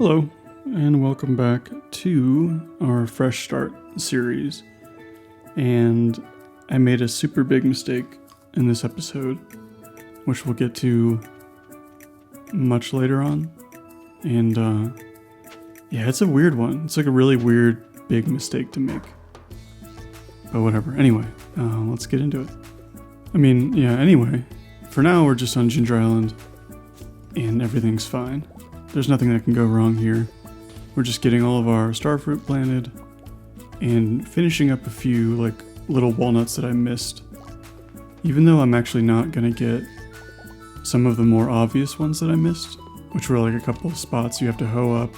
Hello, and welcome back to our Fresh Start series. And I made a super big mistake in this episode, which we'll get to much later on. And yeah, it's a weird one. It's like a really weird, big mistake to make. But whatever. Anyway, let's get into it. Anyway, for now we're just on Ginger Island, and everything's fine. There's nothing that can go wrong here. We're just getting all of our starfruit planted and finishing up a few like little walnuts that I missed. Even though I'm actually not gonna get some of the more obvious ones that I missed, which were like a couple of spots you have to hoe up.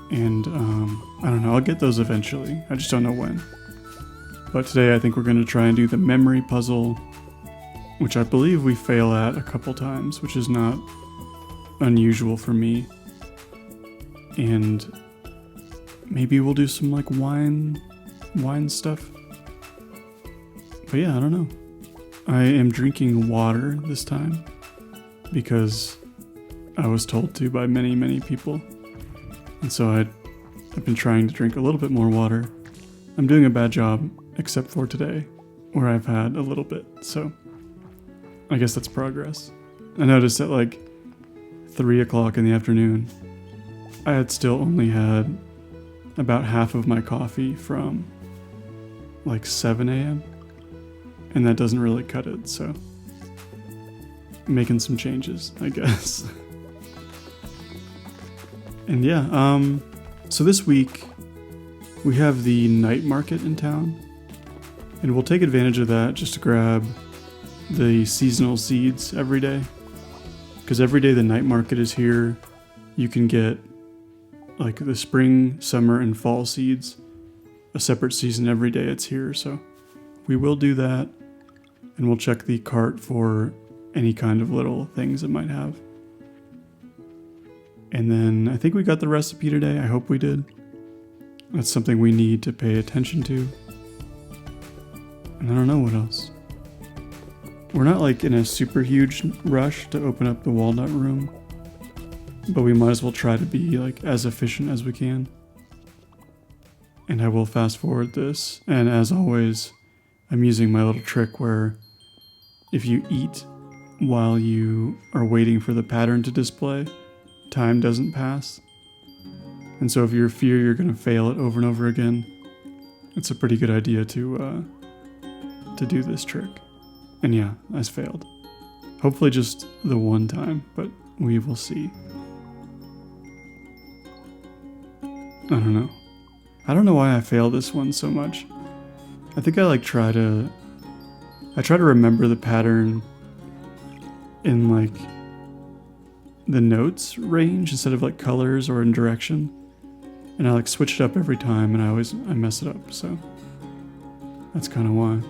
And I don't know, I'll get those eventually. I just don't know when. But today I think we're gonna try and do the memory puzzle, which I believe we fail at a couple times, which is not unusual for me. And maybe we'll do some like wine stuff. But yeah, I don't know. I am drinking water this time because I was told to by many people. And so I've been trying to drink a little bit more water. I'm doing a bad job, except for today, where I've had a little bit. So I guess that's progress. I noticed that like 3 o'clock in the afternoon, I had still only had about half of my coffee from like 7 a.m. And that doesn't really cut it, so making some changes, I guess. And yeah, so this week we have the night market in town, and we'll take advantage of that just to grab the seasonal seeds every day. Because every day the night market is here, you can get like the spring, summer, and fall seeds, a separate season every day it's here. So we will do that, and we'll check the cart for any kind of little things it might have. And then I think we got the recipe today. I hope we did. That's something we need to pay attention to. And I don't know what else. We're not like in a super huge rush to open up the walnut room, but we might as well try to be like as efficient as we can. And I will fast forward this, and as always, I'm using my little trick where if you eat while you are waiting for the pattern to display, time doesn't pass. And so if you fear you're going to fail it over and over again, it's a pretty good idea to do this trick. And yeah, I failed. Hopefully just the one time, but we will see. I don't know. I don't know why I fail this one so much. I think I try to remember the pattern in like the notes range instead of like colors or in direction. And I like switch it up every time, and I mess it up, so that's kind of why.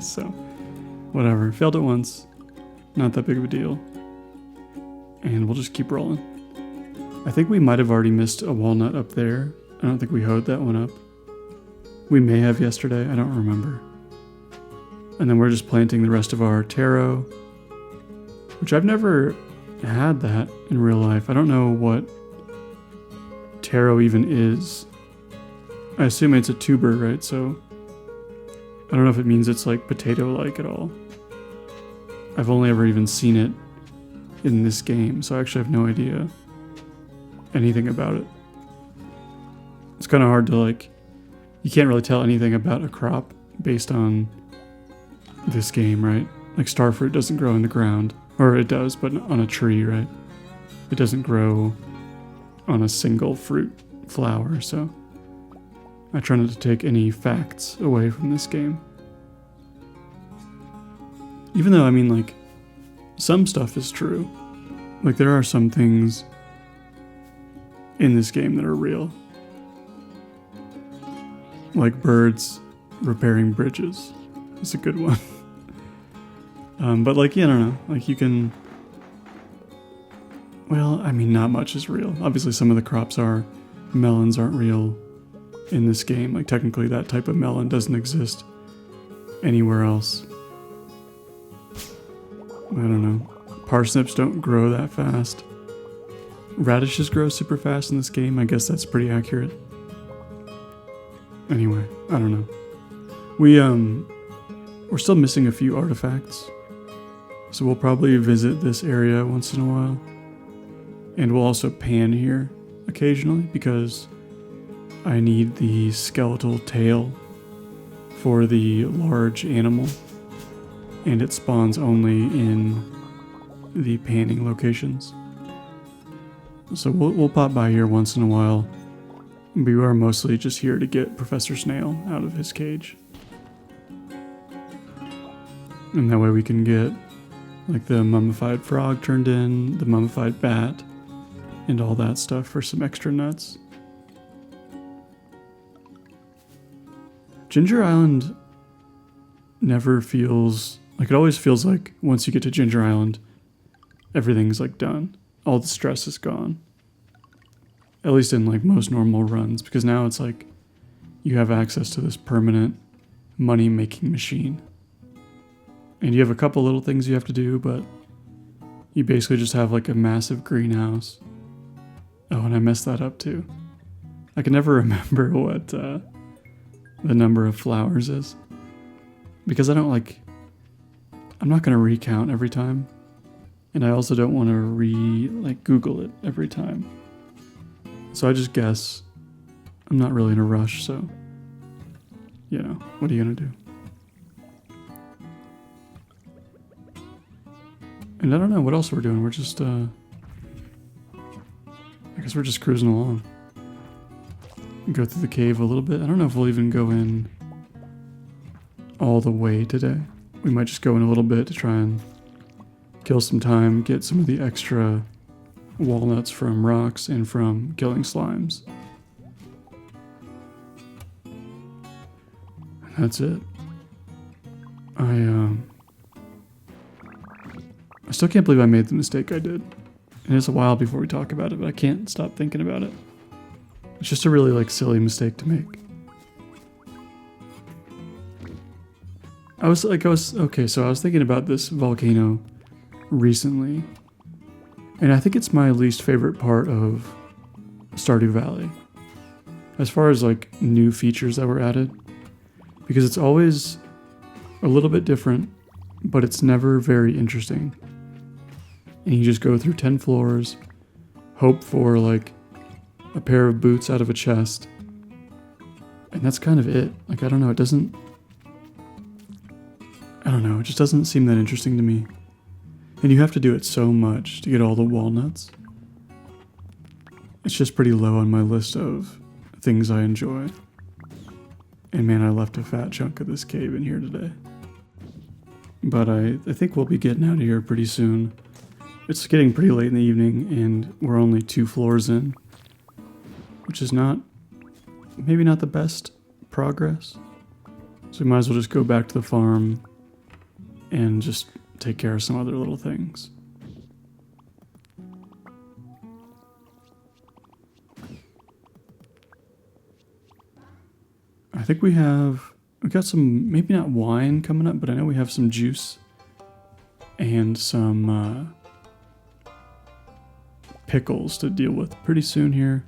So, whatever. Failed it once. Not that big of a deal. And we'll just keep rolling. I think we might have already missed a walnut up there. I don't think we hoed that one up. We may have yesterday. I don't remember. And then we're just planting the rest of our taro, which I've never had that in real life. I don't know what taro even is. I assume it's a tuber, right? So I don't know if it means it's like potato-like at all. I've only ever even seen it in this game, so I actually have no idea anything about it. It's kind of hard to you can't really tell anything about a crop based on this game, right? Like starfruit doesn't grow in the ground, or it does, but on a tree, right? It doesn't grow on a single fruit flower, so I try not to take any facts away from this game. Even though, some stuff is true. Like, there are some things in this game that are real. Like birds repairing bridges. It's a good one. But I don't know. You can... Well, not much is real. Obviously, some of the crops are. Melons aren't real in this game. Technically, that type of melon doesn't exist anywhere else. I don't know. Parsnips don't grow that fast. radishes grow super fast in this game. I guess that's pretty accurate. Anyway, I don't know. We're still missing a few artifacts. So we'll probably visit this area once in a while. And we'll also pan here occasionally because I need the skeletal tail for the large animal. And it spawns only in the panning locations. So we'll pop by here once in a while. We are mostly just here to get Professor Snail out of his cage. And that way we can get like the mummified frog turned in, the mummified bat, and all that stuff for some extra nuts. Ginger Island never feels... like, it always feels like once you get to Ginger Island, everything's like done. All the stress is gone. At least in like most normal runs, because now it's like you have access to this permanent money-making machine. And you have a couple little things you have to do, but you basically just have like a massive greenhouse. Oh, and I messed that up too. I can never remember what the number of flowers is. Because I'm not going to recount every time. And I also don't want to Google it every time. So I just guess. I'm not really in a rush, so, you know, what are you going to do? And I don't know what else we're doing. We're just, I guess we're just cruising along. Go through the cave a little bit. I don't know if we'll even go in all the way today. We might just go in a little bit to try and kill some time, get some of the extra walnuts from rocks and from killing slimes. And that's it. I still can't believe I made the mistake I did. And it's a while before we talk about it, but I can't stop thinking about it. It's just a really silly mistake to make. I was thinking about this volcano recently, and I think it's my least favorite part of Stardew Valley. As far as new features that were added, because it's always a little bit different, but it's never very interesting. And you just go through 10 floors, hope for a pair of boots out of a chest, and that's kind of it. I don't know, it just doesn't seem that interesting to me. And you have to do it so much to get all the walnuts. It's just pretty low on my list of things I enjoy. And man, I left a fat chunk of this cave in here today. But I think we'll be getting out of here pretty soon. It's getting pretty late in the evening, and we're only 2 floors in, which is maybe not the best progress. So we might as well just go back to the farm and just take care of some other little things. I think we got some, maybe not wine coming up, but I know we have some juice and some pickles to deal with pretty soon here.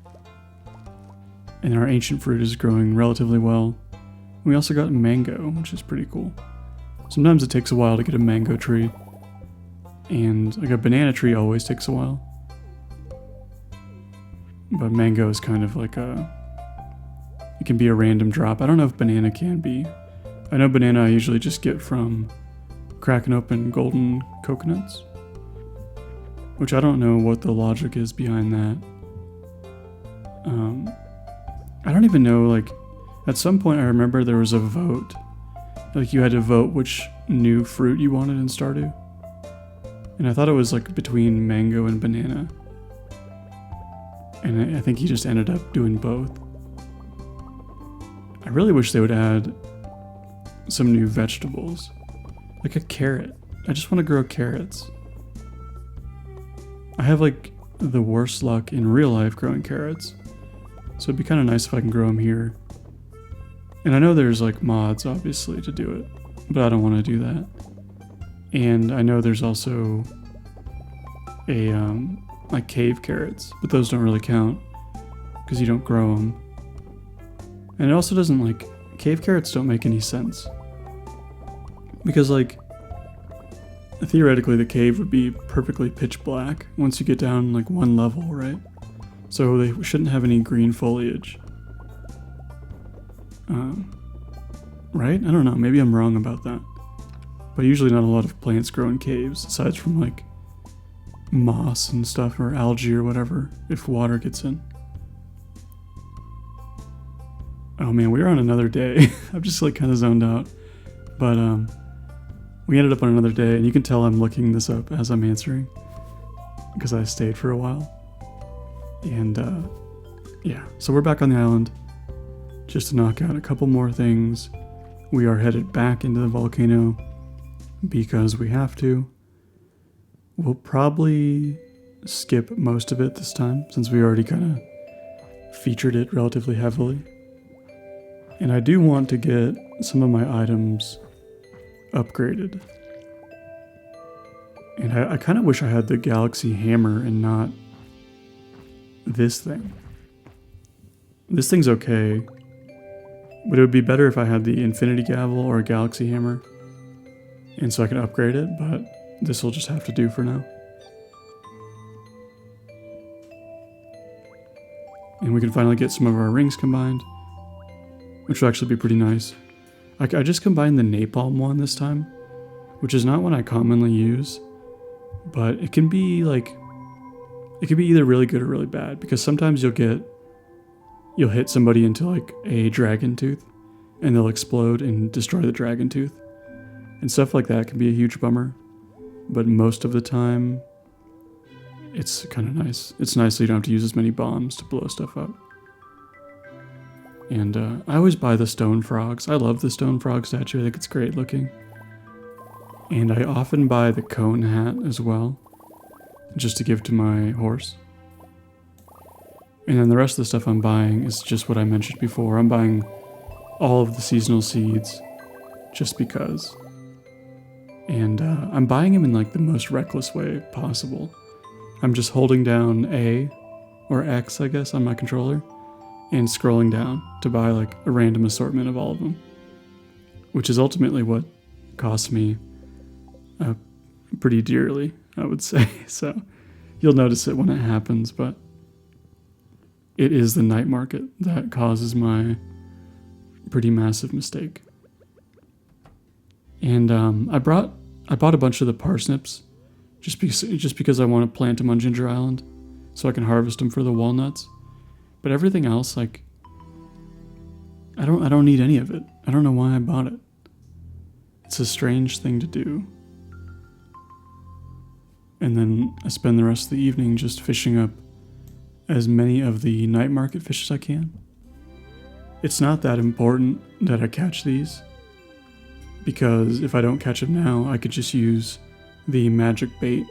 And our ancient fruit is growing relatively well. We also got mango, which is pretty cool. Sometimes it takes a while to get a mango tree, and a banana tree always takes a while. But mango is kind of it can be a random drop. I don't know if banana can be. I know banana I usually just get from cracking open golden coconuts, which I don't know what the logic is behind that. I don't even know, at some point I remember there was a vote. You had to vote which new fruit you wanted in Stardew. And I thought it was between mango and banana. And I think he just ended up doing both. I really wish they would add some new vegetables. Like a carrot. I just want to grow carrots. I have the worst luck in real life growing carrots. So it'd be kind of nice if I can grow them here. And I know there's mods obviously to do it, but I don't want to do that. And I know there's also a like cave carrots, but those don't really count because you don't grow them. And it also doesn't like, cave carrots don't make any sense. Because like, theoretically the cave would be perfectly pitch black once you get down like one level, right? So they shouldn't have any green foliage. Right? I don't know, maybe I'm wrong about that. But usually not a lot of plants grow in caves, aside from like moss and stuff, or algae or whatever, if water gets in. Oh man, we were on another day. I'm just like kind of zoned out. But we ended up on another day, and you can tell I'm looking this up as I'm answering, because I stayed for a while. And yeah, so we're back on the island, just to knock out a couple more things. We are headed back into the volcano, because we have to. We'll probably skip most of it this time, since we already kind of featured it relatively heavily. And I do want to get some of my items upgraded. And I kind of wish I had the galaxy hammer and not this thing. This thing's okay, but it would be better if I had the infinity gavel or a galaxy hammer, and so I can upgrade it, but this will just have to do for now. And we can finally get some of our rings combined, which will actually be pretty nice. I just combined the napalm one this time, which is not one I commonly use, but it can be like, it can be either really good or really bad, because sometimes you'll hit somebody into like a dragon tooth, and they'll explode and destroy the dragon tooth, and stuff like that can be a huge bummer. But most of the time, it's kind of nice. It's nice so you don't have to use as many bombs to blow stuff up. And I always buy the stone frogs. I love the stone frog statue. I think it's great looking. And I often buy the cone hat as well, just to give to my horse. And then the rest of the stuff I'm buying is just what I mentioned before. I'm buying all of the seasonal seeds just because. And I'm buying them in like the most reckless way possible. I'm just holding down A, or X I guess, on my controller, and scrolling down to buy like a random assortment of all of them, which is ultimately what cost me pretty dearly, I would say. So you'll notice it when it happens, but it is the night market that causes my pretty massive mistake. And I bought a bunch of the parsnips just because I want to plant them on Ginger Island so I can harvest them for the walnuts. But everything else, like, I don't need any of it. I don't know why I bought it. It's a strange thing to do. And then I spend the rest of the evening just fishing up as many of the night market fish as I can. It's not that important that I catch these, because if I don't catch them now, I could just use the magic bait,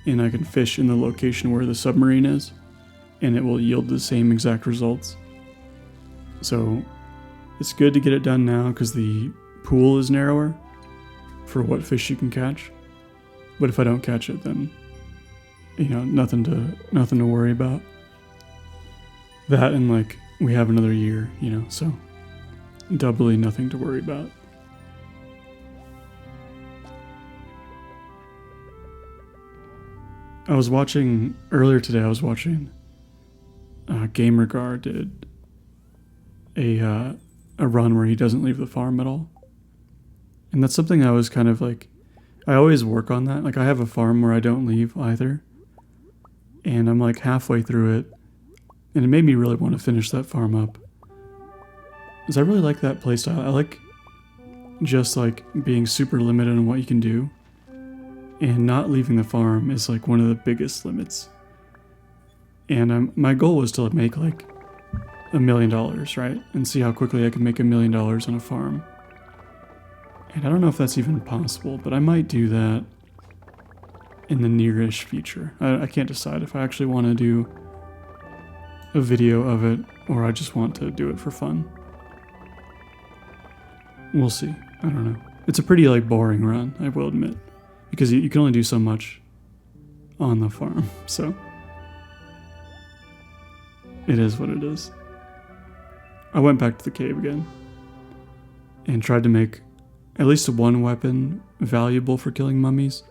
and I can fish in the location where the submarine is, and it will yield the same exact results. So it's good to get it done now because the pool is narrower for what fish you can catch. But if I don't catch it, then nothing to worry about. That, and like we have another year, so doubly nothing to worry about. Earlier today I was watching GamerGar did a run where he doesn't leave the farm at all. And that's something I was kind of like, I always work on that. Like I have a farm where I don't leave either. And I'm like halfway through it. And it made me really want to finish that farm up. Because I really like that playstyle. I like just like being super limited on what you can do. And not leaving the farm is like one of the biggest limits. And my goal was to make like $1 million, right? And see how quickly I can make $1 million on a farm. And I don't know if that's even possible, but I might do that in the nearish future. I can't decide if I actually want to do a video of it or I just want to do it for fun. We'll see. I don't know. It's a pretty like boring run, I will admit, because you can only do so much on the farm. So It is what it is. I went back to the cave again and tried to make at least one weapon valuable for killing mummies.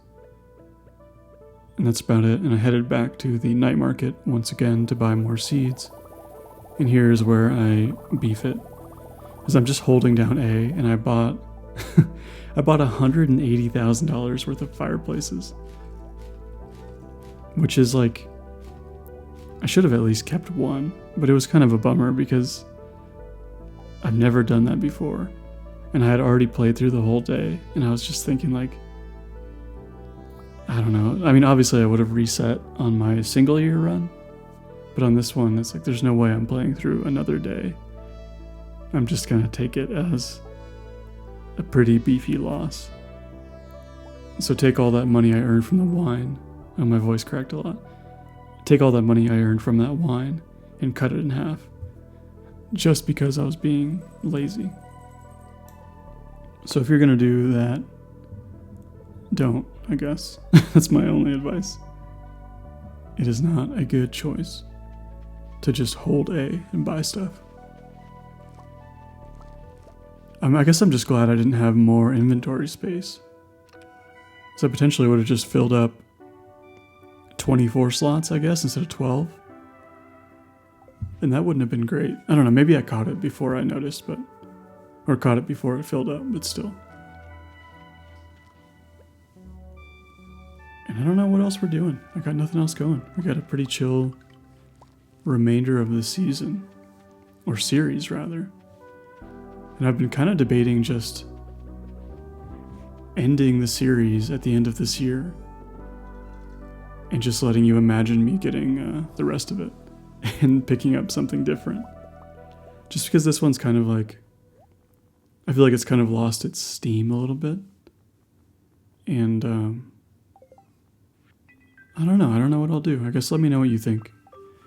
And that's about it. And I headed back to the night market once again to buy more seeds. And here's where I beef it. Because I'm just holding down A, and I bought I bought $180,000 worth of fireplaces. Which is like, I should have at least kept one, but it was kind of a bummer because I've never done that before. And I had already played through the whole day, and I was just thinking like, I don't know. I mean, obviously I would have reset on my single year run, but on this one, it's like, there's no way I'm playing through another day. I'm just gonna take it as a pretty beefy loss. So take all that money I earned from the wine. Oh, my voice cracked a lot. Take all that money I earned from that wine and cut it in half. Just because I was being lazy. So if you're gonna do that, don't, I guess. That's my only advice. It is not a good choice to just hold A and buy stuff. I guess I'm just glad I didn't have more inventory space. So I potentially would have just filled up 24 slots, I guess, instead of 12. And that wouldn't have been great. I don't know, maybe I caught it before I noticed, or caught it before it filled up, but still. And I don't know what else we're doing. I got nothing else going. We got a pretty chill remainder of the season. Or series, rather. And I've been kind of debating just ending the series at the end of this year. And just letting you imagine me getting the rest of it. And picking up something different. Just because this one's kind of like, I feel like it's kind of lost its steam a little bit. And I don't know what I'll do. I guess let me know what you think.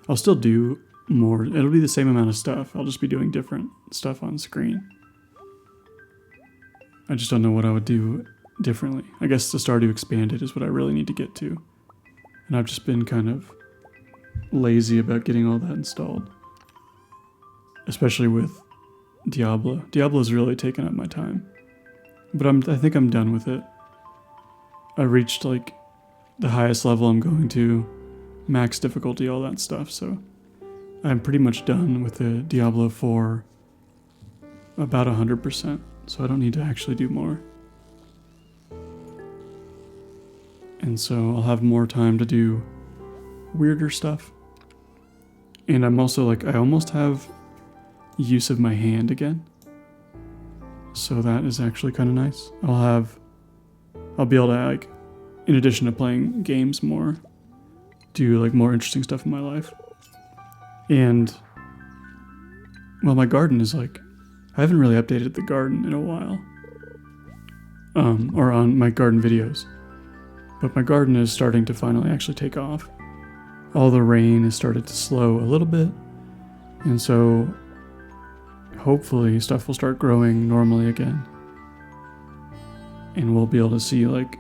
I'll still do more. It'll be the same amount of stuff. I'll just be doing different stuff on screen. I just don't know what I would do differently. I guess the Stardew Expanded is what I really need to get to. And I've just been kind of lazy about getting all that installed. Especially with Diablo. Diablo's really taken up my time. But I think I'm done with it. I reached like the highest level I'm going to, max difficulty, all that stuff, so I'm pretty much done with the Diablo 4 about 100%, so I don't need to actually do more. And so I'll have more time to do weirder stuff. And I'm also like, I almost have use of my hand again. So that is actually kind of nice. I'll be able to, like, in addition to playing games more, do like more interesting stuff in my life. And, well, my garden is like, I haven't really updated the garden in a while. Or on my garden videos. But my garden is starting to finally actually take off. All the rain has started to slow a little bit. And so hopefully stuff will start growing normally again. And we'll be able to see like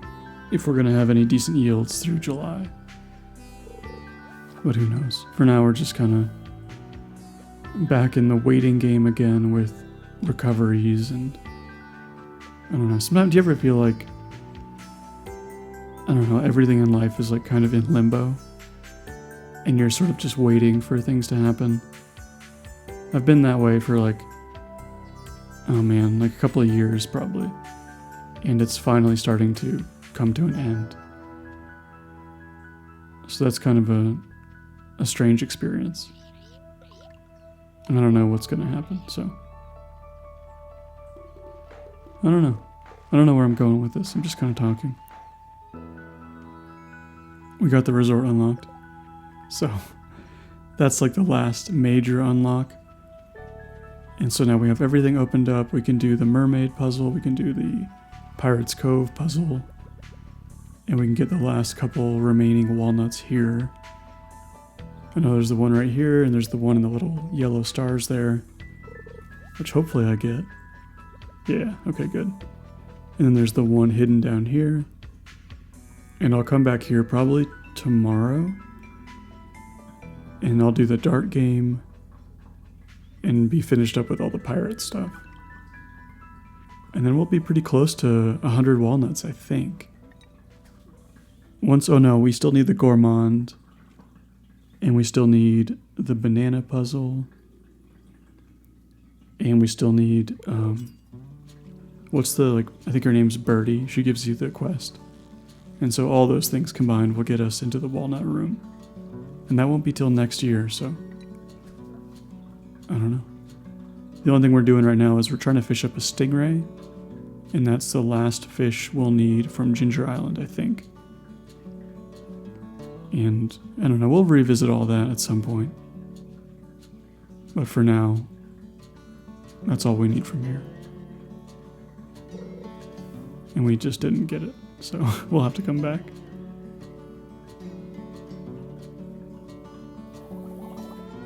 if we're going to have any decent yields through July. But who knows? For now we're just kind of back in the waiting game again with recoveries and I don't know. Sometimes do you ever feel like, I don't know, everything in life is like kind of in limbo and you're sort of just waiting for things to happen? I've been that way for like, oh man, like a couple of years probably. And it's finally starting to come to an end. So that's kind of a strange experience. And I don't know what's going to happen, so. I don't know. I don't know where I'm going with this. I'm just kind of talking. We got the resort unlocked. So that's like the last major unlock. And so now we have everything opened up. We can do the mermaid puzzle. We can do the Pirate's Cove puzzle. And we can get the last couple remaining walnuts here. I know there's the one right here, and there's the one in the little yellow stars there. Which hopefully I get. Yeah, okay, good. And then there's the one hidden down here. And I'll come back here probably tomorrow and I'll do the dart game and be finished up with all the pirate stuff. And then we'll be pretty close to 100 walnuts, I think. Oh no, we still need the gourmand, and we still need the banana puzzle, and we still need, I think her name's Birdie. She gives you the quest. And so all those things combined will get us into the walnut room. And that won't be till next year, so I don't know. The only thing we're doing right now is we're trying to fish up a stingray, and that's the last fish we'll need from Ginger Island, I think. And I don't know, we'll revisit all that at some point. But for now, that's all we need from here. And we just didn't get it, so we'll have to come back.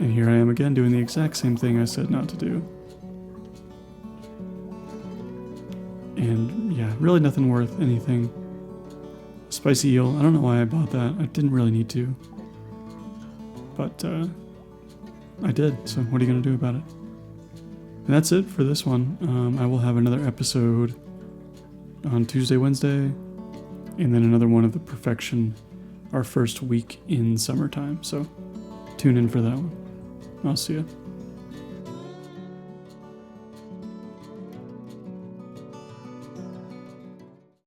And here I am again doing the exact same thing I said not to do. And yeah, really nothing worth anything. Spicy eel, I don't know why I bought that. I didn't really need to. But I did, so what are you going to do about it? And that's it for this one. I will have another episode on Tuesday, Wednesday, and then another one of the Perfection, our first week in summertime. So tune in for that one. I'll see you.